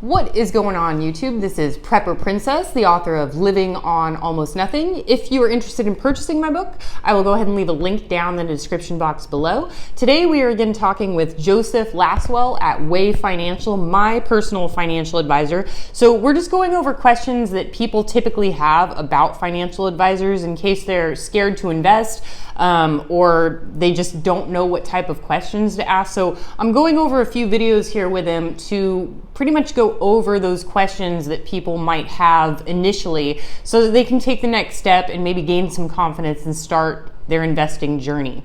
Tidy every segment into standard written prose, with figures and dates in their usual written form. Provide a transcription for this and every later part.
What is going on, YouTube? This is Prepper Princess, the author of Living on Almost Nothing. If you are interested in purchasing my book, I will go ahead and leave a link down in the description box below. Today we are again talking with Joseph Laswell at Way Financial, my personal financial advisor. So we're just going over questions that people typically have about financial advisors in case they're scared to invest or they just don't know what type of questions to ask. So I'm going over a few videos here with him to pretty much go over those questions that people might have initially so that they can take the next step and maybe gain some confidence and start their investing journey.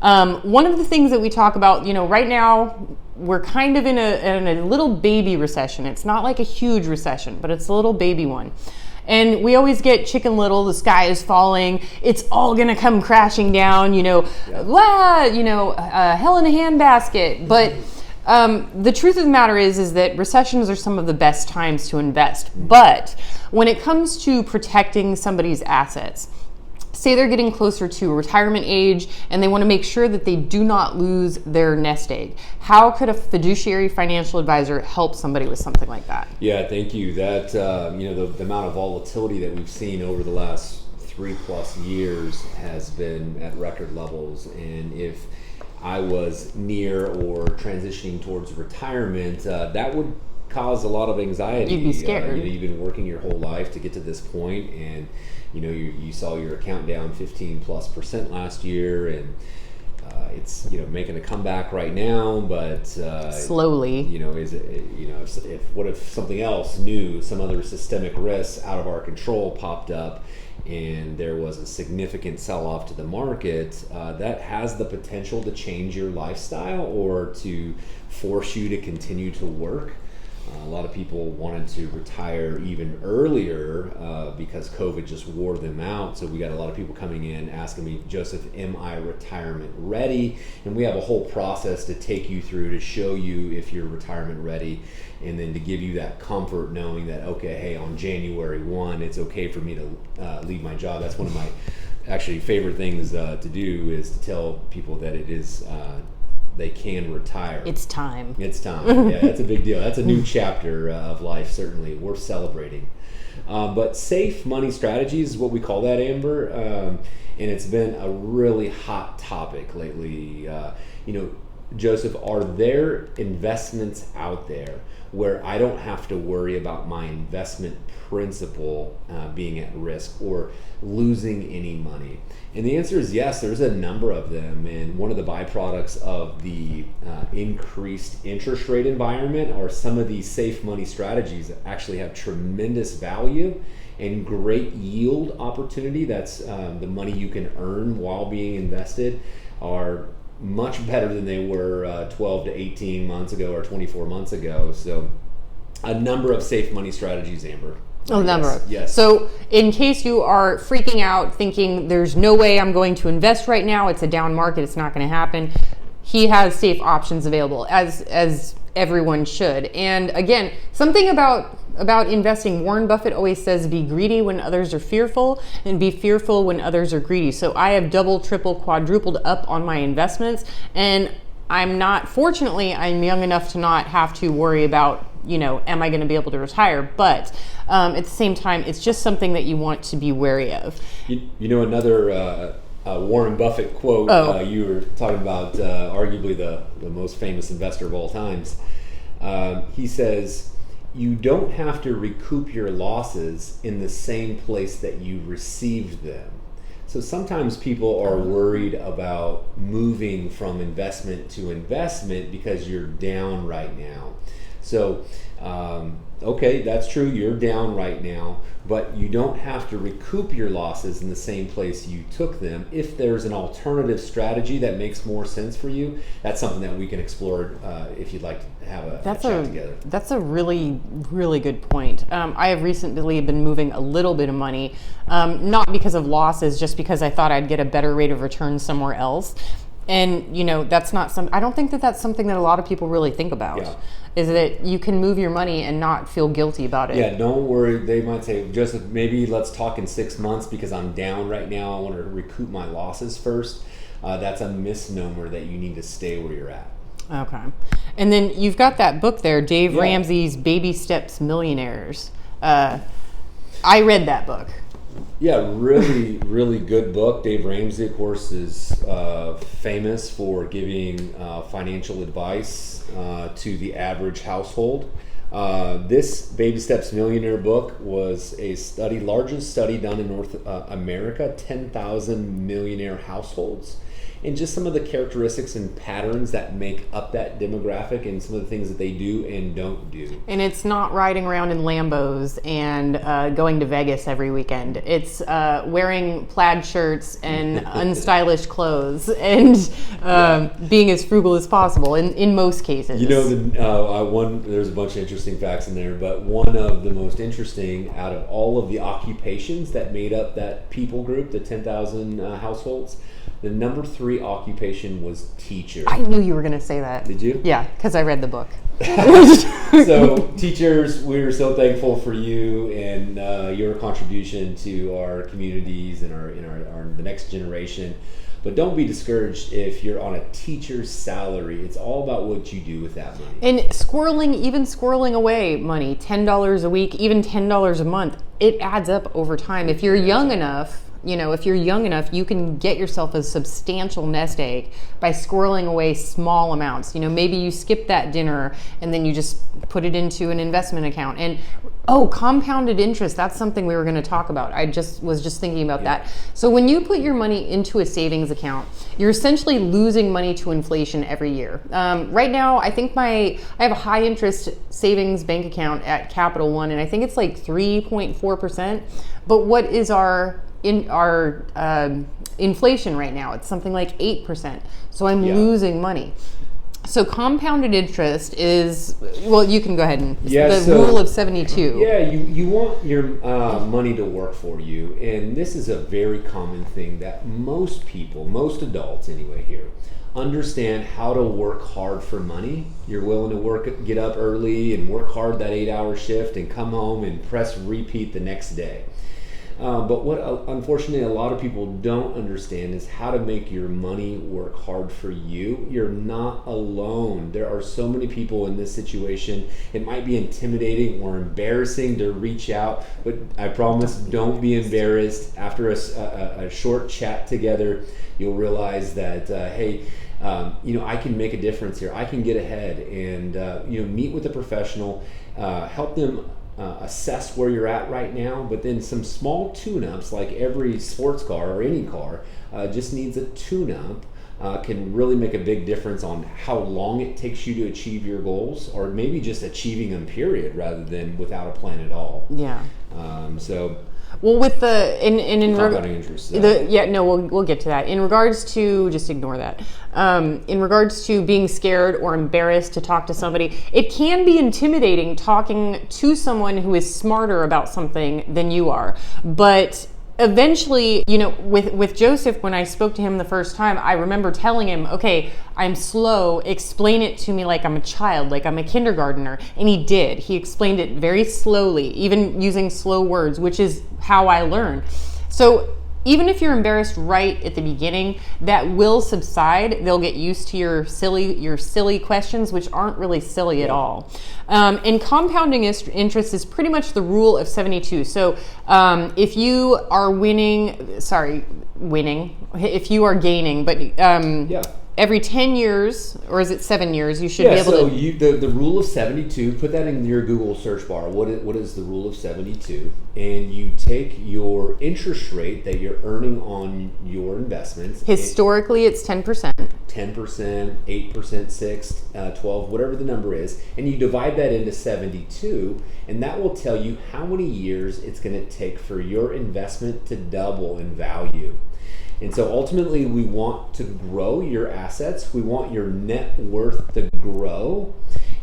One of the things that we talk about, right now we're kind of in a little baby recession. It's not like a huge recession, but it's a little baby one. And we always get Chicken Little, the sky is falling, it's all gonna come crashing down, hell in a handbasket. But the truth of the matter is that recessions are some of the best times to invest. But when it comes to protecting somebody's assets, say they're getting closer to retirement age and they want to make sure that they do not lose their nest egg. How could a fiduciary financial advisor help somebody with something like that? Yeah, thank you. That, the amount of volatility that we've seen over the last 3+ years has been at record levels. And if I was near or transitioning towards retirement, that would cause a lot of anxiety. You'd be scared. You've been working your whole life to get to this point, and you saw your account down 15+% last year, and it's making a comeback right now, but slowly. What if something else new, some other systemic risks out of our control popped up, and there was a significant sell-off to the market, that has the potential to change your lifestyle or to force you to continue to work. A lot of people wanted to retire even earlier because COVID just wore them out. So we got a lot of people coming in asking me, Joseph, am I retirement ready? And we have a whole process to take you through to show you if you're retirement ready, and then to give you that comfort knowing that, okay, hey, on January 1, it's okay for me to leave my job. That's one of my actually favorite things to do, is to tell people that it is they can retire. It's time. It's time. Yeah, that's a big deal. That's a new chapter of life, certainly worth celebrating. But safe money strategies is what we call that, Amber. And it's been a really hot topic lately. Joseph, are there investments out there where I don't have to worry about my investment principal being at risk or losing any money? And the answer is yes, there's a number of them. And one of the byproducts of the increased interest rate environment are some of these safe money strategies that actually have tremendous value and great yield opportunity. That's the money you can earn while being invested are much better than they were 12 to 18 months ago or 24 months ago. So a number of safe money strategies, Amber. Yes. So in case you are freaking out thinking there's no way I'm going to invest right now, it's a down market, it's not going to happen, he has safe options available, as everyone should. And again, something about investing, Warren Buffett always says, be greedy when others are fearful and be fearful when others are greedy. So I have double, triple, quadrupled up on my investments, and I'm young enough to not have to worry about, am I going to be able to retire? But at the same time, it's just something that you want to be wary of. Another Warren Buffett quote, you were talking about arguably the most famous investor of all times. He says, you don't have to recoup your losses in the same place that you received them. So sometimes people are worried about moving from investment to investment because you're down right now. So, okay, that's true, you're down right now, but you don't have to recoup your losses in the same place you took them. If there's an alternative strategy that makes more sense for you, that's something that we can explore if you'd like to have a chat together. That's a really, really good point. I have recently been moving a little bit of money, not because of losses, just because I thought I'd get a better rate of return somewhere else. And that's not I don't think that that's something that a lot of people really think about. Yeah. Is that you can move your money and not feel guilty about it. Yeah, don't worry. They might say, Joseph, maybe let's talk in 6 months because I'm down right now. I want to recoup my losses first. That's a misnomer that you need to stay where you're at. Okay. And then you've got that book there, Dave Yeah. Ramsey's Baby Steps Millionaires. I read that book. Yeah, really, really good book. Dave Ramsey, of course, is famous for giving financial advice to the average household. This Baby Steps Millionaire book was a largest study done in North America, 10,000 millionaire households. And just some of the characteristics and patterns that make up that demographic and some of the things that they do and don't do. And it's not riding around in Lambos and going to Vegas every weekend. It's wearing plaid shirts and unstylish clothes and being as frugal as possible in most cases. You know, there's a bunch of interesting facts in there, but one of the most interesting out of all of the occupations that made up that people group, the 10,000 households, the number 3 occupation was teacher. I knew you were going to say that. Did you? Yeah, because I read the book. So teachers, we're so thankful for you and your contribution to our communities and our the next generation. But don't be discouraged if you're on a teacher's salary. It's all about what you do with that money. And squirreling away money, $10 a week, even $10 a month, it adds up over time. If you're young enough, you can get yourself a substantial nest egg by squirreling away small amounts. Maybe you skip that dinner and then you just put it into an investment account. And compounded interest, that's something we were going to talk about. I was just thinking about that. So when you put your money into a savings account, you're essentially losing money to inflation every year. Right now, I think I have a high interest savings bank account at Capital One, and I think it's like 3.4%. But what is our inflation right now? It's something like 8%. So I'm losing money. So compounded interest is, well, you can go ahead and, rule of 72. Yeah, you want your money to work for you. And this is a very common thing that most people, most adults anyway here, understand how to work hard for money. You're willing to get up early and work hard that 8-hour shift and come home and press repeat the next day. But what unfortunately a lot of people don't understand is how to make your money work hard for you. You're not alone. There are so many people in this situation. It might be intimidating or embarrassing to reach out, but I promise don't be embarrassed. After a short chat together, you'll realize that, hey, I can make a difference here. I can get ahead and, meet with a professional, help them assess where you're at right now, but then some small tune-ups, like every sports car or any car just needs a tune-up, can really make a big difference on how long it takes you to achieve your goals, or maybe just achieving them, period, rather than without a plan at all. Yeah. Well, with the in compounding interest. We'll get to that. In regards to, just ignore that. In regards to being scared or embarrassed to talk to somebody, it can be intimidating talking to someone who is smarter about something than you are. But eventually, with Joseph, when I spoke to him the first time, I remember telling him, okay, I'm slow, explain it to me like I'm a child, like I'm a kindergartner. And he did. He explained it very slowly, even using slow words, which is how I learn. So even if you're embarrassed right at the beginning, that will subside. They'll get used to your silly questions, which aren't really silly at all. And compounding interest is pretty much the rule of 72. So if you are if you are gaining, but every 10 years, or is it 7 years, you should be able to... the rule of 72, put that in your Google search bar. What is the rule of 72? And you take your interest rate that you're earning on your investments. Historically, it's 10%. 10%, 8%, 6, 12, whatever the number is. And you divide that into 72, and that will tell you how many years it's going to take for your investment to double in value. And so ultimately, we want to grow your assets. We want your net worth to grow.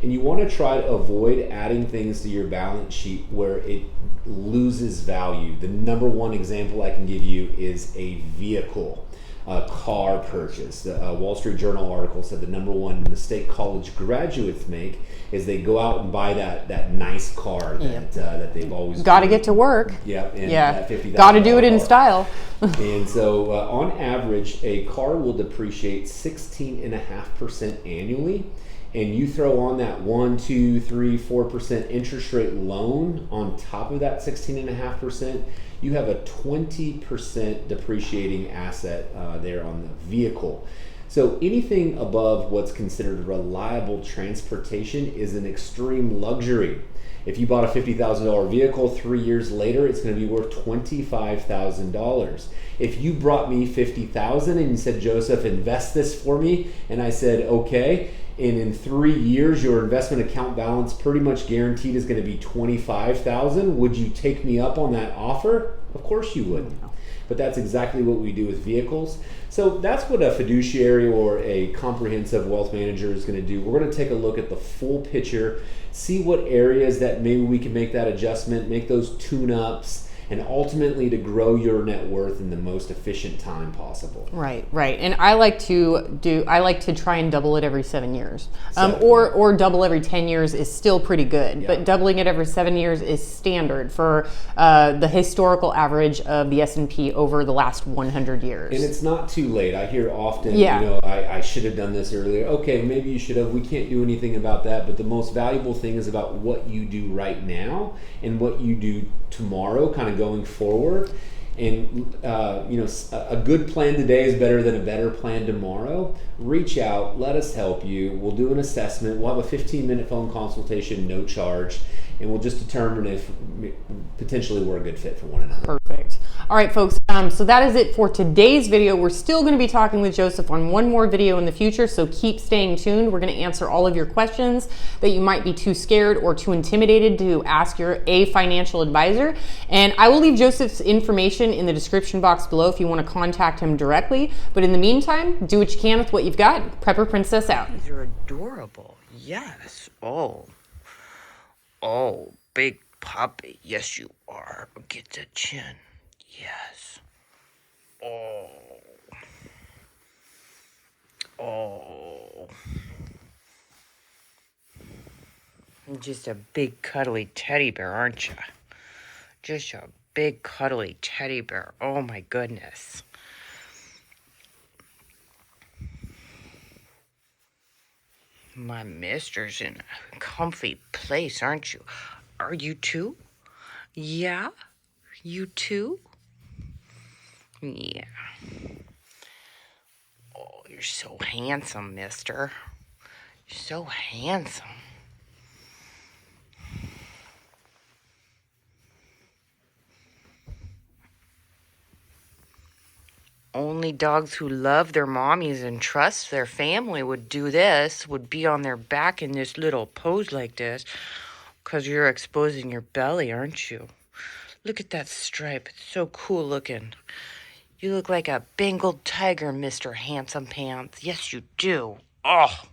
And you want to try to avoid adding things to your balance sheet where it loses value. The number one example I can give you is a vehicle, a car purchase. The Wall Street Journal article said the number one mistake college graduates make is they go out and buy that nice car that they've always got to get to work. Got to do it in style. And so on average, a car will depreciate 16.5% annually. and you throw on that 1, 2, 3, 4% interest rate loan on top of that 16.5%, you have a 20% depreciating asset there on the vehicle. So anything above what's considered reliable transportation is an extreme luxury. If you bought a $50,000 vehicle, 3 years later, it's going to be worth $25,000. If you brought me $50,000 and you said, Joseph, invest this for me, and I said, okay, and in 3 years, your investment account balance pretty much guaranteed is going to be $25,000, would you take me up on that offer? Of course you would. But that's exactly what we do with vehicles. So that's what a fiduciary or a comprehensive wealth manager is going to do. We're going to take a look at the full picture, see what areas that maybe we can make that adjustment, make those tune-ups, and ultimately to grow your net worth in the most efficient time possible. Right. And I like to try and double it every 7 years. Or double every 10 years is still pretty good, but doubling it every 7 years is standard for the historical average of the S&P over the last 100 years. And it's not too late. I hear often, I should have done this earlier. Okay, maybe you should have. We can't do anything about that, but the most valuable thing is about what you do right now and what you do tomorrow, kind of going forward. And a good plan today is better than a better plan tomorrow. Reach out, let us help you. We'll do an assessment. We'll have a 15-minute phone consultation, no charge, and we'll just determine if potentially we're a good fit for one another. Perfect. All right, folks. So that is it for today's video. We're still going to be talking with Joseph on one more video in the future, so keep staying tuned. We're going to answer all of your questions that you might be too scared or too intimidated to ask a financial advisor. And I will leave Joseph's information in the description box below if you want to contact him directly. But in the meantime, do what you can with what you've got. Prepper Princess out. You're adorable. Yes. Oh, big puppy. Yes, you are. Get the chin. Yes. Oh. Just a big cuddly teddy bear, aren't you? Just a big cuddly teddy bear. Oh my goodness. My mister's in a comfy place, aren't you? Are you too? Yeah? You too? Yeah. Oh, you're so handsome, mister. You're so handsome. Only dogs who love their mommies and trust their family would do this, would be on their back in this little pose like this, because you're exposing your belly, aren't you? Look at that stripe. It's so cool looking. You look like a Bengal tiger, Mr. Handsome Pants. Yes, you do. Oh.